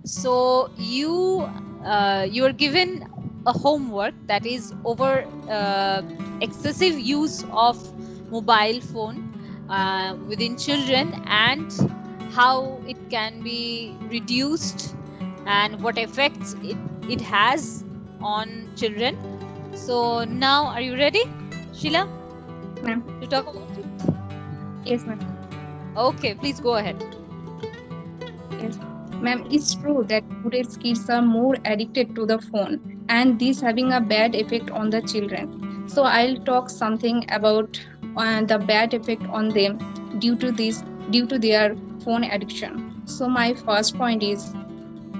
So you are given a homework that is over excessive use of mobile phone within children, and how it can be reduced and what effects it has on children. So now, are you ready, Sheila, Ma'am. to talk about it? Yes, ma'am. Okay, please go ahead. Yes. Ma'am, it's true that today's kids are more addicted to the phone and this having a bad effect on the children. So I'll talk something about the bad effect on them due to this, due to their phone addiction. So my first point is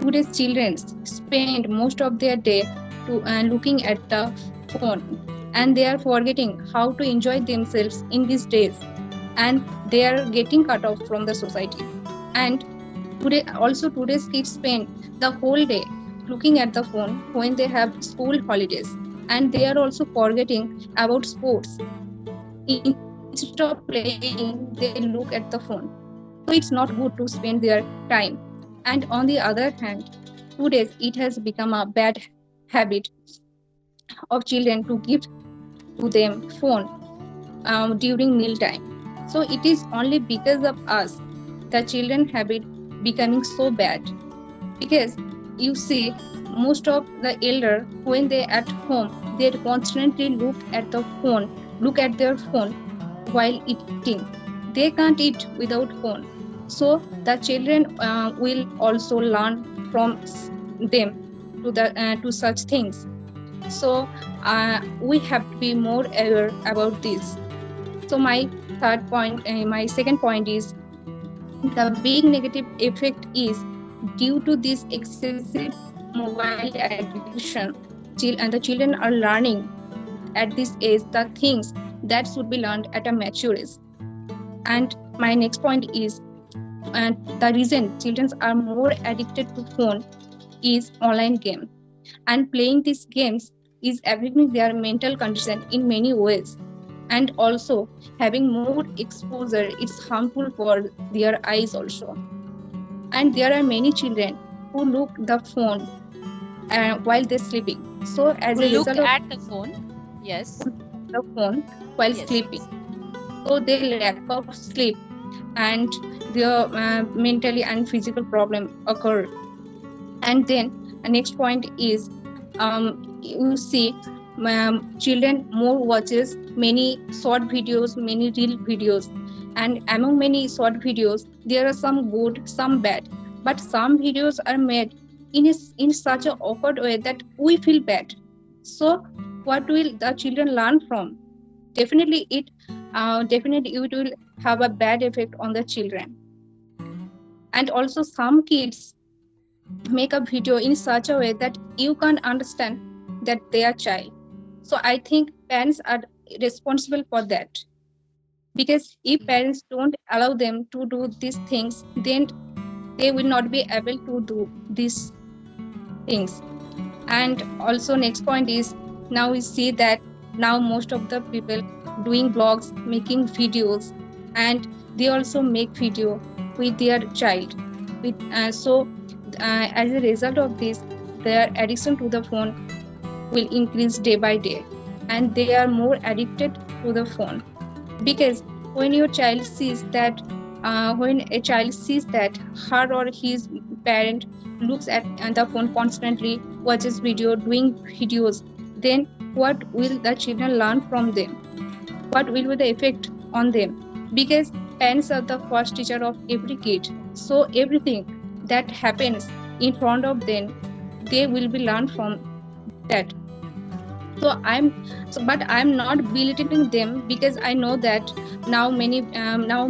today's children spend most of their day to looking at the phone, and they are forgetting how to enjoy themselves in these days, and they are getting cut off from the society. And today's kids spend the whole day looking at the phone when they have school holidays, and they are also forgetting about sports. Instead of playing, they look at the phone. So it's not good to spend their time. And on the other hand, today's it has become a bad habit of children to give to them phone during meal time. So it is only because of us the children habit becoming so bad, because you see most of the elder when they at home they constantly look at their phone while eating. They can't eat without phone. So the children will also learn from them to such things. So we have to be more aware about this. So my second point is the big negative effect is due to this excessive mobile addiction. And the children are learning at this age the things that should be learned at a mature age. And my next point is, the reason children are more addicted to phone is online game, and playing these games is affecting their mental condition in many ways. And also having more exposure it's harmful for their eyes also. And there are many children who look the phone while they're sleeping. So as Who a look result of at the phone? Yes. the phone while Yes, sleeping, yes. so they lack of sleep, and their mentally and physical problem occur. And then the next point is, you see children more watches many short videos, many real videos. And among many short videos there are some good, some bad, but some videos are made in such an awkward way that we feel bad. So what will the children learn from? Definitely it will have a bad effect on the children. And also some kids make a video in such a way that you can't understand that they are child. So I think parents are responsible for that, because if parents don't allow them to do these things, then they will not be able to do these things. And also next point is, now we see that now most of the people doing blogs, making videos, and they also make video with their child with as a result of this, their addiction to the phone will increase day by day, and they are more addicted to the phone. Because when your child sees that when a child sees that her or his parent looks at the phone constantly, watches video, doing videos, then what will the children learn from them? What will be the effect on them? Because parents are the first teacher of every kid, so everything that happens in front of them, they will be learned from that. So but I'm not belittling them, because I know that now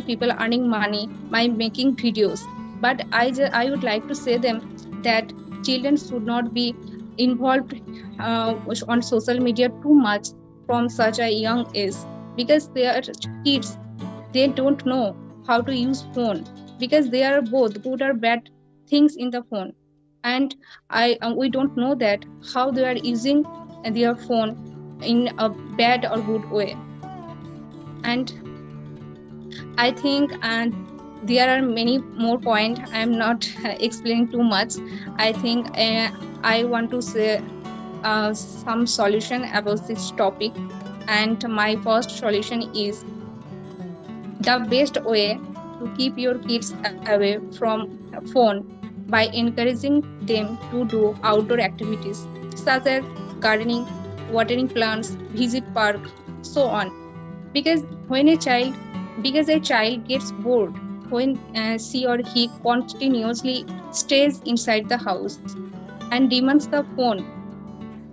people are earning money by making videos. But I would like to say them that children should not be involved on social media too much from such a young age, because they are kids. They don't know how to use phone, because they are both good or bad things in the phone. And I we don't know that how they are using their phone in a bad or good way. And I think there are many more points. I am not explaining too much. I think I want to say some solution about this topic. And my first solution is the best way to keep your kids away from phone by encouraging them to do outdoor activities such as gardening, watering plants, visit park, so on. Because when a child because a child gets bored when she or he continuously stays inside the house and demands the phone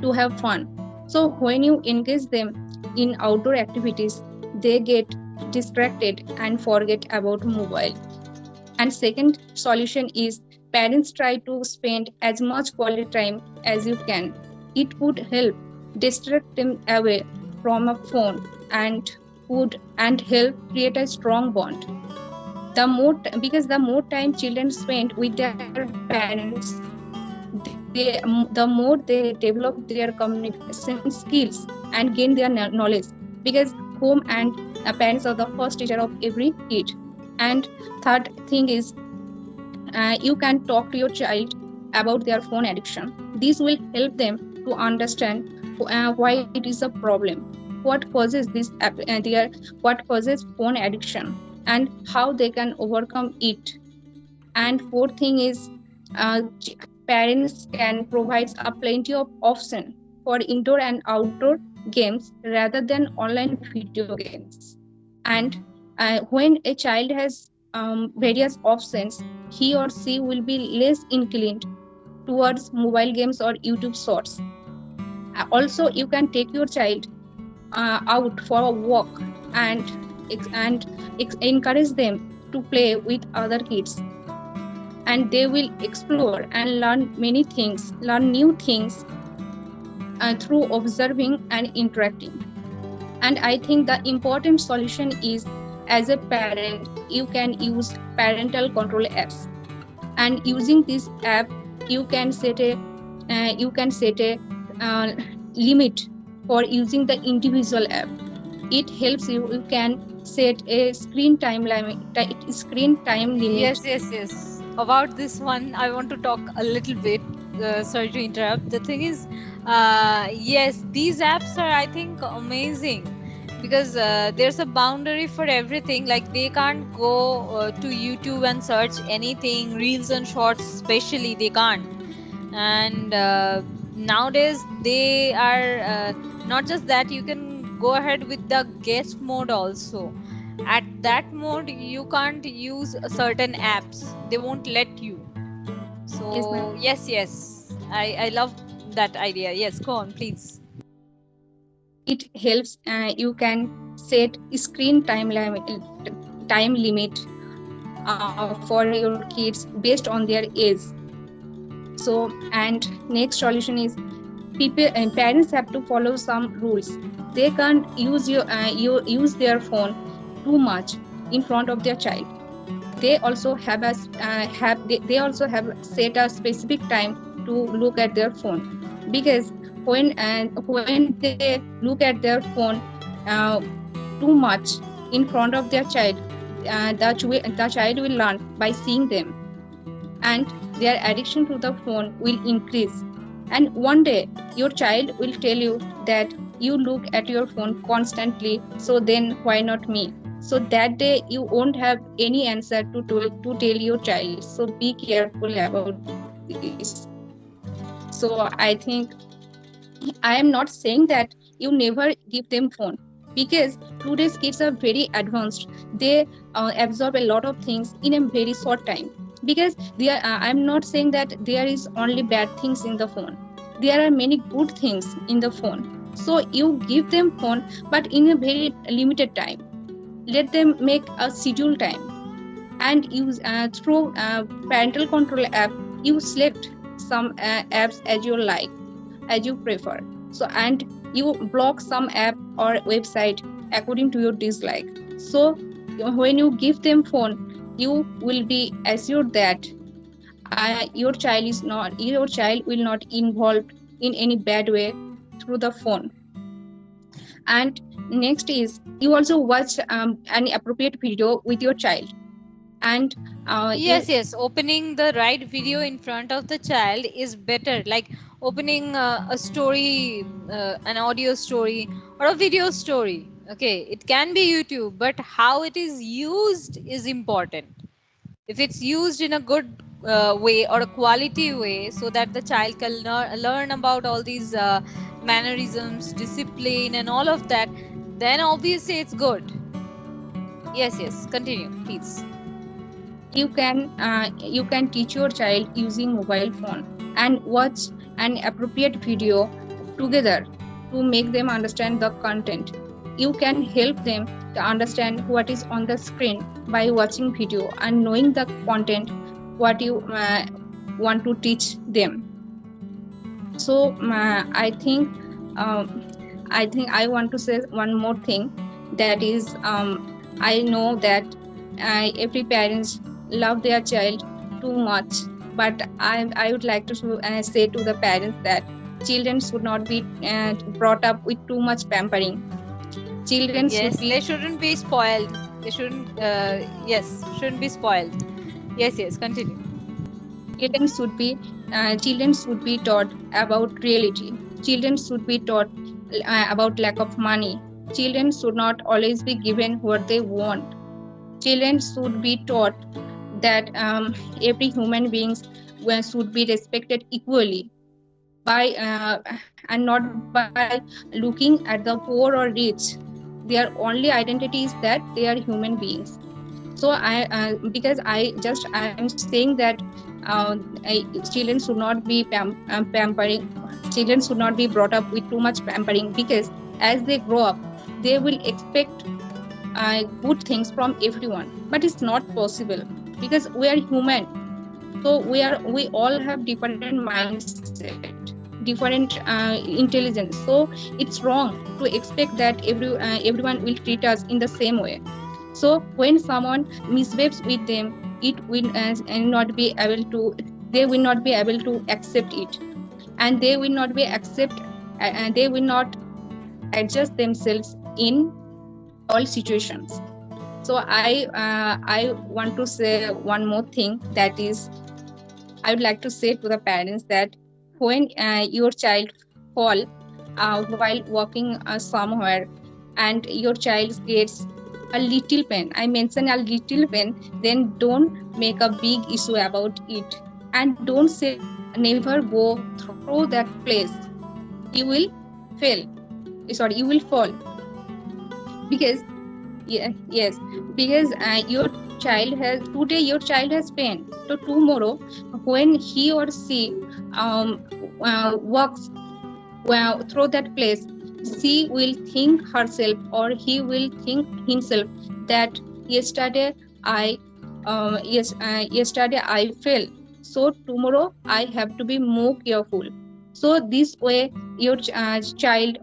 to have fun. So when you engage them in outdoor activities, they get distracted and forget about mobile. And second solution is parents try to spend as much quality time as you can. It would help distract them away from a phone and would and help create a strong bond. Because the more time children spend with their parents, the more they develop their communication skills and gain their knowledge. Because home and parents are the first teacher of every kid. And third thing is you can talk to your child about their phone addiction. This will help them to understand why it is a problem, what causes what causes phone addiction, and how they can overcome it. And fourth thing is parents can provide a plenty of option for indoor and outdoor games rather than online video games. And when a child has various options, he or she will be less inclined towards mobile games or YouTube shorts. Also, you can take your child out for a walk and encourage them to play with other kids, and they will explore and learn many things, learn new things through observing and interacting. And I think the important solution is, as a parent, you can use parental control apps. And using this app, you can set a uh, limit for using the individual app. It helps you can set a screen time limit. Yes, yes, yes. About this one, I want to talk a little bit. Sorry to interrupt. The thing is, yes, these apps are, I think, amazing because there's a boundary for everything. Like they can't go to YouTube and search anything, reels and shorts, especially they can't. And nowadays, they are not just that. You can go ahead with the guest mode also. At that mode you can't use certain apps, they won't let you. Yes, ma'am. So yes, yes, I love that idea. Yes, go on please. It helps you can set time limit for your kids based on their age. So, and next solution is people and parents have to follow some rules. They can't use their phone too much in front of their child. They also they also have set a specific time to look at their phone. Because when they look at their phone uh, too much in front of their child, the child will learn by seeing them, and their addiction to the phone will increase. And one day your child will tell you that you look at your phone constantly, so then why not me? So that day you won't have any answer to tell your child. So be careful about this. So I think I am not saying that you never give them phone, because today's kids are very advanced. They absorb a lot of things in a very short time. Because I'm not saying that there is only bad things in the phone. There are many good things in the phone. So you give them phone, but in a very limited time. Let them make a schedule time, and use through parental control app. You select some apps as you like, as you prefer. So, and you block some app or website according to your dislike. So when you give them phone, you will be assured that your child will not involved in any bad way through the phone. And next is, you also watch an appropriate video with your child. And Yes, yes. Opening the right video in front of the child is better. Like opening a story, an audio story or a video story. Okay, it can be YouTube, but how it is used is important. If it's used in a good way or a quality way, so that the child can learn about all these mannerisms, discipline, and all of that, then obviously it's good. Yes, yes. Continue, please. you can teach your child using mobile phone and watch an appropriate video together to make them understand the content. You can help them to understand what is on the screen by watching video and knowing the content what you want to teach them. So I think I want to say one more thing, that is, I know that every parents love their child too much, but I would like to say to the parents that children should not be brought up with too much pampering. Children should Yes, be they shouldn't be spoiled. They shouldn't, yes, shouldn't be spoiled. Yes, yes, continue. children should be children should be taught about reality. Children should be taught about lack of money. Children should not always be given what they want. Children should be taught that every human beings should be respected equally by and not by looking at the poor or rich. Their only identity is that they are human beings. So because I'm saying that children should not be pampering. Children should not be brought up with too much pampering, because as they grow up they will expect good things from everyone, but it's not possible because we are human. So we all have different mindset, different intelligence. So it's wrong to expect that everyone will treat us in the same way. So when someone misbehaves with them, it will not be able to they will not be able to accept it, and they will not be accept and they will not adjust themselves in all situations. So I want to say one more thing, that is, I would like to say to the parents that when your child fall while walking somewhere, and your child gets a little pain, I mention a little pain, then don't make a big issue about it, and don't say never go through that place. You will fail. Sorry, you will fall, because yeah, yes, because your child has today your child has pain. So tomorrow, when he or she walks through that place, she will think herself or he will think himself that yesterday I yesterday I fell, so tomorrow I have to be more careful. So this way your child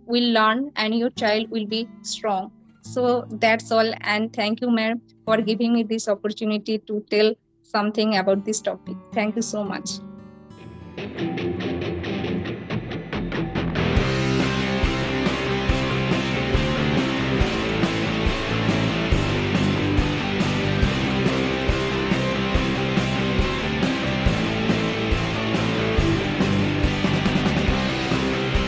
will learn and your child will be strong. So that's all, and thank you, ma'am, for giving me this opportunity to tell something about this topic. Thank you so much.